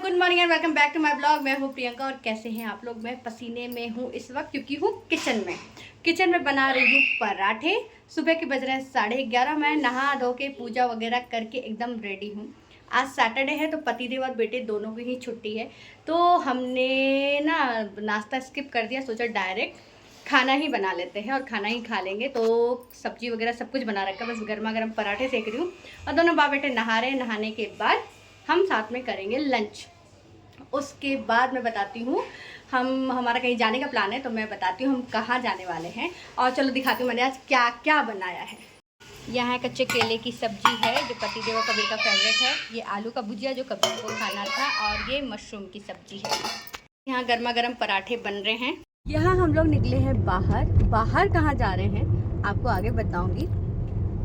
Good morning and welcome back to my blog. मैं हूँ प्रियंका और कैसे हैं आप लोग। मैं पसीने में हूँ इस वक्त क्योंकि हूँ किचन में बना रही हूँ पराठे। सुबह के बज रहे हैं 11:30। मैं नहा धो के पूजा वगैरह करके एकदम रेडी हूँ। आज सैटरडे है तो पतिदेव और बेटे दोनों की ही छुट्टी है, तो हमने ना नाश्ता स्किप कर दिया। सोचा डायरेक्ट खाना ही बना लेते हैं और खाना ही खा लेंगे। तो सब्जी वगैरह सब कुछ बना रखा है, बस गर्मा गर्म पराठे सेक रही हूँ और दोनों बाप बेटे नहा रहे हैं। नहाने के बाद हम साथ में करेंगे लंच। उसके बाद मैं बताती हूँ हमारा कहीं जाने का प्लान है, तो मैं बताती हूँ हम कहाँ जाने वाले हैं। और चलो दिखाती हूँ मैंने आज क्या क्या बनाया है। यहाँ कच्चे केले की सब्जी है जो पतिदेव और कबीर का फेवरेट है। ये आलू का भुजिया जो कबीर को खाना था, और ये मशरूम की सब्जी है। यहाँ गर्मा गर्म पराठे बन रहे हैं। यहाँ हम लोग निकले हैं बाहर कहाँ जा रहे हैं आपको आगे बताऊँगी।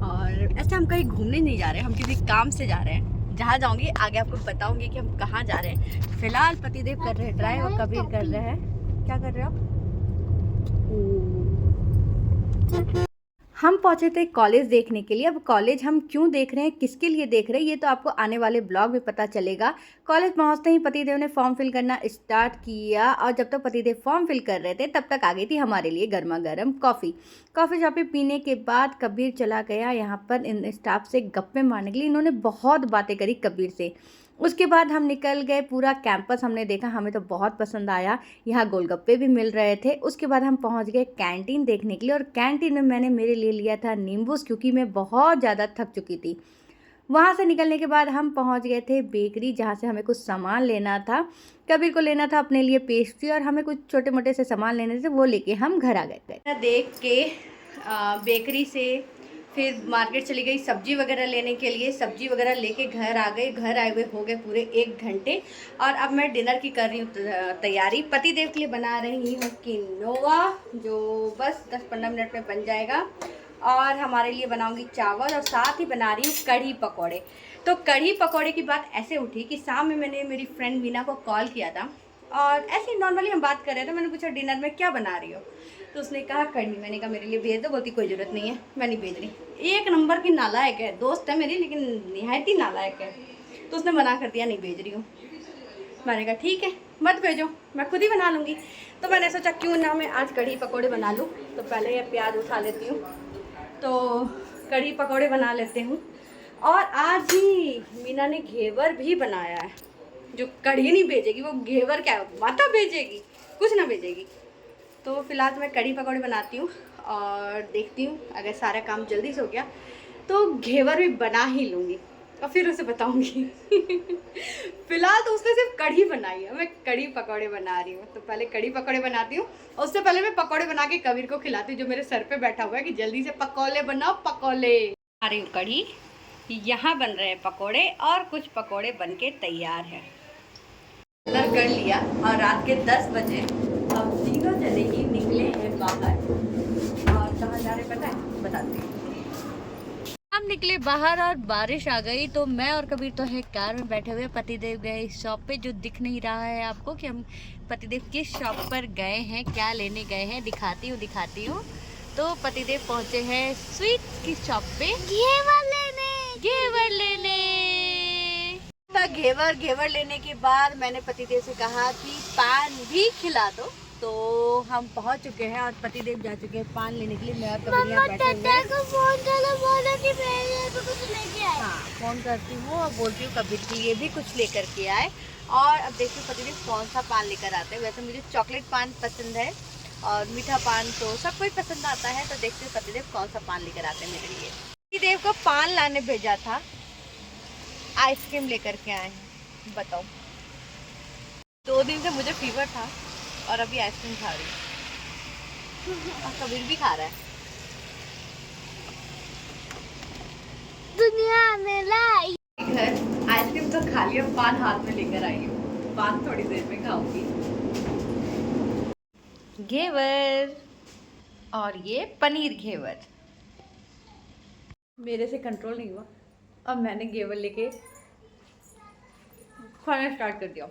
और ऐसे हम कहीं घूमने नहीं जा रहे हैं, हम किसी काम से जा रहे हैं। जहाँ जाऊंगी आगे आपको बताऊंगी कि हम कहाँ जा रहे हैं। फिलहाल पतिदेव कर रहे हैं ड्राइव और कबीर कर रहे हैं, क्या कर रहे हो? हम पहुंचे थे कॉलेज देखने के लिए। अब कॉलेज हम क्यों देख रहे हैं, किसके लिए देख रहे हैं, ये तो आपको आने वाले ब्लॉग में पता चलेगा। कॉलेज पहुंचते ही पतिदेव ने फॉर्म फिल करना स्टार्ट किया, और जब तक पतिदेव फॉर्म फिल कर रहे थे तब तक आ गई थी हमारे लिए गर्मा गर्म कॉफ़ी शॉपी पीने के बाद कबीर चला गया यहाँ पर इन स्टाफ से गप्पे मारने के लिए। इन्होंने बहुत बातें करी कबीर से। उसके बाद हम निकल गए, पूरा कैंपस हमने देखा, हमें तो बहुत पसंद आया। यहाँ गोलगप्पे भी मिल रहे थे। उसके बाद हम पहुँच गए कैंटीन देखने के लिए, और कैंटीन में मैंने मेरे लिए लिया था नींबूस, क्योंकि मैं बहुत ज़्यादा थक चुकी थी। वहाँ से निकलने के बाद हम पहुँच गए थे बेकरी, जहाँ से हमें कुछ सामान लेना था। कबीर को लेना था अपने लिए पेस्ट्री, और हमें कुछ छोटे मोटे से सामान लेने थे, वो लेके हम घर आ गए। देख के बेकरी से फिर मार्केट चली गई सब्जी वगैरह लेने के लिए। सब्जी वगैरह लेके घर आ गए। घर आए हुए हो गए पूरे 1 घंटे, और अब मैं डिनर की कर रही हूँ तैयारी। पतिदेव के लिए बना रही हूँ किनोवा, जो बस 10-15 मिनट में बन जाएगा। और हमारे लिए बनाऊंगी चावल, और साथ ही बना रही हूँ कढ़ी पकौड़े। तो कढ़ी पकौड़े की बात ऐसे उठी कि शाम में मैंने मेरी फ्रेंड वीना को कॉल किया था, और ऐसे ही नॉर्मली हम बात कर रहे थे। मैंने पूछा डिनर में क्या बना रही हो, तो उसने कहा कढ़ी। मैंने कहा मेरे लिए भेज दो। बोलती कोई ज़रूरत नहीं है, मैं नहीं भेज रही। 1 नंबर की नालायक है, दोस्त है मेरी लेकिन निहायत ही नालायक है। तो उसने मना कर दिया, नहीं भेज रही हूँ। मैंने कहा ठीक है मत भेजो, मैं खुद ही बना लूँगी। तो मैंने सोचा क्यों ना मैं आज कढ़ी पकौड़े बना लूँ। तो पहले ये प्याज उठा लेती हूँ, तो कढ़ी पकौड़े बना लेते हूँ। और आज ही मीना ने घेवर भी बनाया है। जो कढ़ी नहीं भेजेगी वो घेवर क्या माता भेजेगी, कुछ ना भेजेगी। तो फिलहाल तो मैं कढ़ी पकौड़े बनाती हूँ, और देखती हूँ अगर सारा काम जल्दी से हो गया तो घेवर भी बना ही लूँगी, और फिर उसे बताऊँगी। फिलहाल तो उसने सिर्फ कढ़ी बनाई है, मैं कढ़ी पकौड़े बना रही हूँ। तो पहले कढ़ी पकौड़े बनाती हूँ, और उससे पहले मैं पकौड़े बना के कबीर को खिलाती हूँ, जो मेरे सर पे बैठा हुआ है कि जल्दी से पकौड़े बनाओ पकौड़े। आ रही हूँ कढ़ी, यहाँ बन रहे हैं पकौड़े, और कुछ पकौड़े बन के तैयार हैं। डिनर कर लिया, और रात के 10 बजे अब तीनों जने ही निकले हैं बाहर। और कहाँ जा रहे पता है, बताते हैं। हम निकले बाहर और बारिश आ गई, तो मैं और कबीर तो है कार में बैठे हुए। पतिदेव गए शॉप पे, जो दिख नहीं रहा है आपको कि हम पतिदेव किस शॉप पर गए हैं, क्या लेने गए हैं, दिखाती हूँ। तो पतिदेव पहुँचे हैं स्वीट की शॉप पे घेवर लेने। घेवर लेने के बाद मैंने पतिदेव से कहा कि पान भी खिला दो। तो हम पहुंच चुके हैं, और पतिदेव जा चुके हैं पान लेने के लिए। मैं और कबीर यहाँ बैठे हुए हैं। हाँ फोन करती हूँ और बोलती हूँ कबीर के लिए भी कुछ लेकर के आए। और अब देखिए पतिदेव कौन सा पान लेकर आते हैं। वैसे मुझे चॉकलेट पान पसंद है, और मीठा पान तो सब कोई पसंद आता है। तो देखते हैं पतिदेव कौन सा पान लेकर आते हैं मेरे लिए। पतिदेव को पान लाने भेजा था, आइसक्रीम लेकर के आए हैं। बताओ, 2 दिन से मुझे फीवर था, और अभी आइसक्रीम खा रही हूँ, और कबीर भी खा रहा है। दुनिया में लाई घर आइसक्रीम तो खा लिया, पान हाथ में लेकर आई हूँ। पान थोड़ी देर में खाऊंगी। घेवर, और ये पनीर घेवर। मेरे से कंट्रोल नहीं हुआ, अब मैंने घेवर लेके खाना स्टार्ट कर दिया।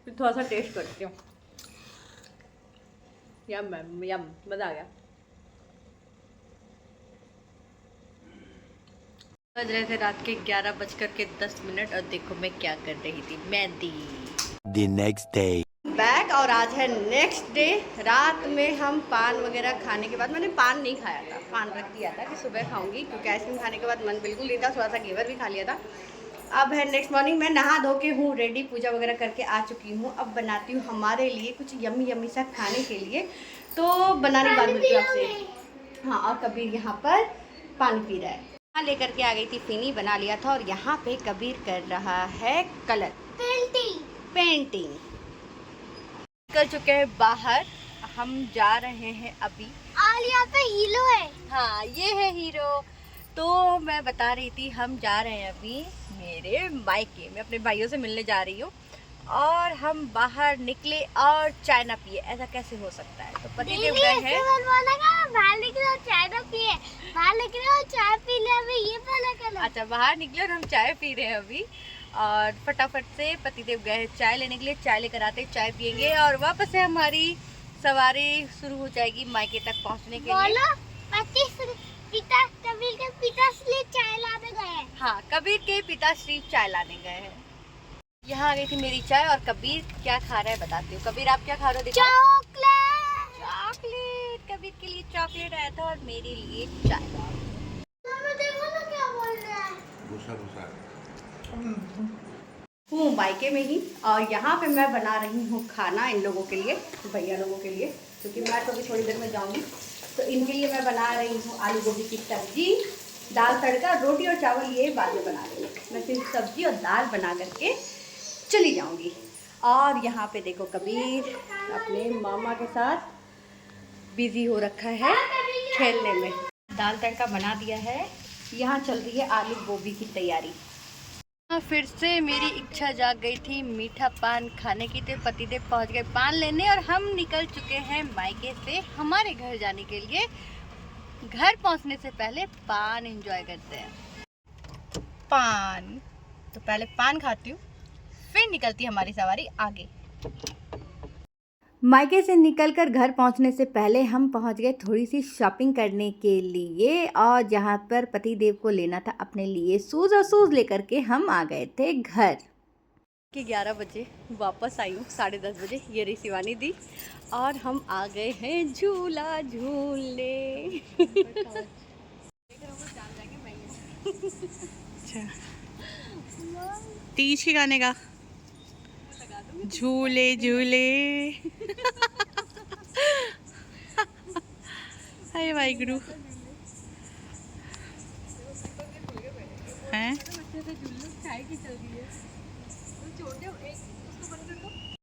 फिर थोड़ा सा टेस्ट करती हूँ। यम मज़ा आ गया। बज रहे थे रात के 11:10, और देखो मैं क्या कर रही थी, mehndi. The next day. Back और आज है नेक्स्ट डे। रात में हम पान वगैरह खाने के बाद, मैंने पान नहीं खाया था, पान रख दिया था कि सुबह खाऊंगी क्योंकि आइसक्रीम खाने के बाद मन बिल्कुल नहीं था, थोड़ा सा घेवर भी खा लिया था। अब है नेक्स्ट मॉर्निंग, मैं नहा धो के हूँ रेडी, पूजा वगैरह करके आ चुकी हूँ। अब बनाती हूँ हमारे लिए कुछ यम्मी यम्मी सा खाने के लिए, तो बनाने के बाद मिलती हूँ आपसे। हाँ, और कबीर यहाँ पर पानी पी रहा है। यहाँ लेकर के आ गई थी फिनी, बना लिया था, और यहाँ पे कबीर कर रहा है कलर पेंटिंग। निकल चुके हैं बाहर, हम जा रहे हैं अभी। और यहाँ पे हीरो है। हाँ, ये है हीरो। तो मैं बता रही थी हम जा रहे हैं अभी मेरे मायके में, अपने भाइयों से मिलने जा रही हूँ, और हम बाहर निकले और चाय ना पिए, ऐसा कैसे हो सकता है। तो पति देव गए हैं, बाहर निकले और चाय ना पिए, बाहर निकले और चाय पी ले, अभी ये पहले करना। अच्छा, बाहर निकले और हम चाय पी रहे हैं अभी, और फटाफट से पतिदेव गए चाय लेने के लिए, चाय लेकर आते चाय पियेंगे और वापस से हमारी सवारी शुरू हो जाएगी मायके तक पहुंचने के लिए। कबीर के पिताश्री चाय लाने गए हैं। हाँ, कबीर के पिताश्री चाय लाने गए हैं। यहाँ आ गई थी मेरी चाय, और कबीर क्या खा रहा है बताती हूँ। कबीर, आप क्या खा रहे हो? देखो, चॉकलेट। कबीर के लिए चॉकलेट आया था और मेरे लिए चाय। देखो ना क्या बोल रहा है। हूँ मायके में ही, और यहाँ पे मैं बना रही हूँ खाना इन लोगों के लिए, भैया लोगों के लिए, क्योंकि मैं तो अभी थोड़ी देर में जाऊँगी। तो इनके लिए मैं बना रही हूँ आलू गोभी की सब्जी, दाल तड़का, रोटी और चावल ये बाद में बना रही हूँ। मैं सिर्फ सब्जी और दाल बना करके चली जाऊँगी। और यहाँ पे देखो कबीर अपने मामा के साथ बिजी हो रखा है खेलने में। दाल तड़का बना दिया है, यहाँ चल रही है आलू गोभी की तैयारी। फिर से मेरी इच्छा जाग गई थी मीठा पान खाने की, तो पतिदेव पहुंच गए पान लेने, और हम निकल चुके हैं मायके से हमारे घर जाने के लिए। घर पहुंचने से पहले पान एंजॉय करते हैं। पान, तो पहले पान खाती हूँ, फिर निकलती है हमारी सवारी आगे। मायके से निकलकर घर पहुंचने से पहले हम पहुंच गए थोड़ी सी शॉपिंग करने के लिए, और जहां पर पतिदेव को लेना था अपने लिए शूज़, और शूज़ लेकर के हम आ गए थे घर कि 11 बजे वापस आई हूँ, 10:30 बजे ये रही शिवानी दी, और हम आ गए हैं झूला झूलने। अच्छा, तीज के गाने का झूले झूले। हाय वाहिगुरु हैं।